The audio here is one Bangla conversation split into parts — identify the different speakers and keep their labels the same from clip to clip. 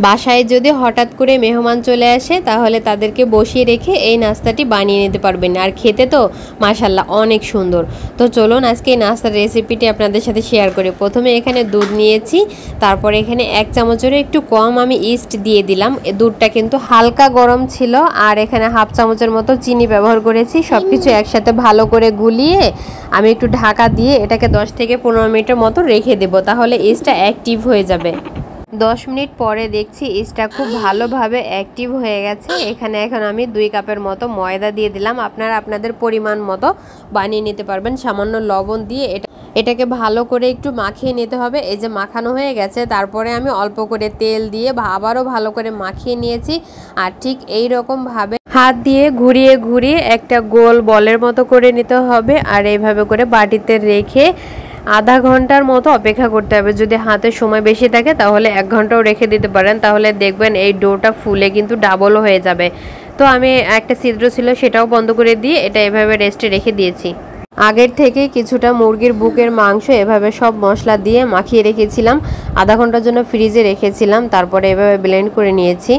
Speaker 1: বাসায় যদি হঠাৎ করে মেহমান চলে আসে তাহলে তাদেরকে বসিয়ে রেখে এই নাস্তাটি বানিয়ে নিতে পারবেন। আর খেতে তো মাশাল্লাহ অনেক সুন্দর। তো চলুন আজকে এই নাস্তার রেসিপিটি আপনাদের সাথে শেয়ার করি। প্রথমে এখানে দুধ নিয়েছি, তারপরে এখানে 1 চামচেরও একটু কম আমি ইস্ট দিয়ে দিলাম। দুধটা কিন্তু হালকা গরম ছিল। আর এখানে 1/2 চামচের মতো চিনি ব্যবহার করেছি। সব কিছু একসাথে ভালো করে গুলিয়ে আমি একটু ঢাকা দিয়ে এটাকে 10 থেকে 15 মিনিটের মতো রেখে দেবো, তাহলে ইস্টটা অ্যাক্টিভ হয়ে যাবে। 10 মিনিট পরে দেখছি ইস্টটা খুব ভালোভাবে অ্যাক্টিভ হয়ে গেছে। এখানে এখন আমি 2 কাপের মতো ময়দা দিয়ে দিলাম। আপনারা আপনাদের পরিমাণ মতো বানিয়ে নিতে পারবেন। সামান্য লবণ দিয়ে এটাকে ভালো করে একটু মাখিয়ে নিতে হবে। এই যে মাখানো হয়ে গেছে, তারপরে আমি অল্প করে তেল দিয়ে আবারও ভালো করে মাখিয়ে নিয়েছি। আর ঠিক এই রকমভাবে হাত দিয়ে ঘুরিয়ে ঘুরিয়ে একটা গোল বলের মতো করে নিতে হবে। আর এইভাবে করে বাটিতে রেখে আধা ঘন্টার মতো অপেক্ষা করতে হবে। যদি হাতে সময় বেশি থাকে তাহলে 1 ঘন্টাও রেখে দিতে পারেন, তাহলে দেখবেন এই ডোটা ফুলে কিন্তু ডাবল হয়ে যাবে। তো আমি একটা ছিদ্র ছিল সেটাও বন্ধ করে দিয়ে এটা এভাবে রেস্টে রেখে দিয়েছি। আগের থেকে কিছুটা মুরগির বুকের মাংস এভাবে সব মশলা দিয়ে মাখিয়ে রেখেছিলাম, আধা ঘন্টার জন্য ফ্রিজে রেখেছিলাম, তারপরে এভাবে ব্লেন্ড করে নিয়েছি।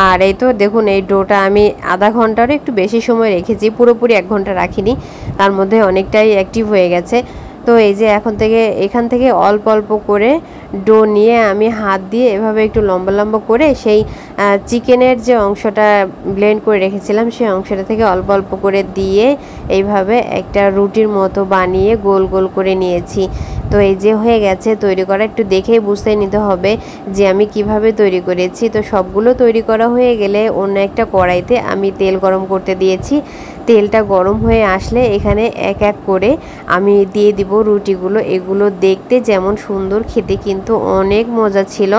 Speaker 1: আর এই তো দেখুন এই ডোটা আমি আধা ঘন্টারও একটু বেশি সময় রেখেছি, পুরোপুরি 1 ঘন্টা রাখিনি, তার মধ্যে অনেকটাই অ্যাক্টিভ হয়ে গেছে। তো এই যে এখান থেকে অল্প অল্প করে ডো নিয়ে আমি হাত দিয়ে এভাবে একটু লম্বা লম্বা করে সেই চিকেনের যে অংশটা ব্লেন্ড করে রেখেছিলাম সেই অংশটা থেকে অল্প অল্প করে দিয়ে এইভাবে একটা রুটির মতো বানিয়ে গোল গোল করে নিয়েছি। তো এই যে হয়ে গেছে তৈরি করা, একটু দেখেই বুঝতে নিতে হবে যে আমি কিভাবে তৈরি করেছি। তো সবগুলো তৈরি করা হয়ে গেলে অন্য একটা কড়াইতে আমি তেল গরম করতে দিয়েছি। তেলটা গরম হয়ে আসলে এখানে এক এক করে আমি দিয়ে দিব রুটিগুলো। এগুলো দেখতে যেমন সুন্দর, খেতে কিন্তু অনেক মজা ছিল।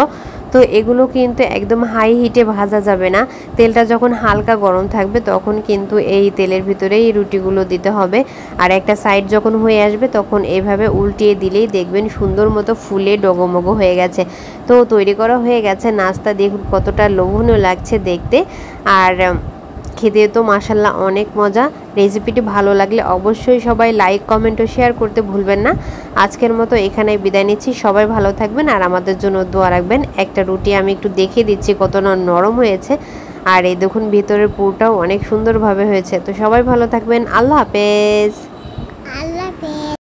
Speaker 1: তো এগুলো কিন্তু একদম হাই হিটে ভাজা যাবে না, তেলটা যখন হালকা গরম থাকবে তখন কিন্তু এই তেলের ভিতরে এই রুটিগুলো দিতে হবে। আর একটা সাইড যখন হয়ে আসবে তখন এইভাবে উল্টিয়ে দিলেই দেখবেন সুন্দর মতো ফুলে ডগমগো হয়ে গেছে। তো তৈরি করা হয়ে গেছে নাস্তা, দেখুন কতটা লোভনীয় লাগছে দেখতে। আর খেতে তো মাশাল্লাহ অনেক মজা। রেসিপিটি ভালো লাগলে অবশ্যই সবাই লাইক কমেন্ট ও শেয়ার করতে ভুলবেন না। আজকের মতো এখানেই বিদায় নিচ্ছি। সবাই ভালো থাকবেন আর আমাদের জন্য দোয়া রাখবেন। একটা রুটি আমি একটু দেখিয়ে দিচ্ছি কত না নরম হয়েছে। আর এই দেখুন ভিতরের পুরটাও অনেক সুন্দরভাবে হয়েছে। তো সবাই ভালো থাকবেন। আল্লাহ হাফেজ।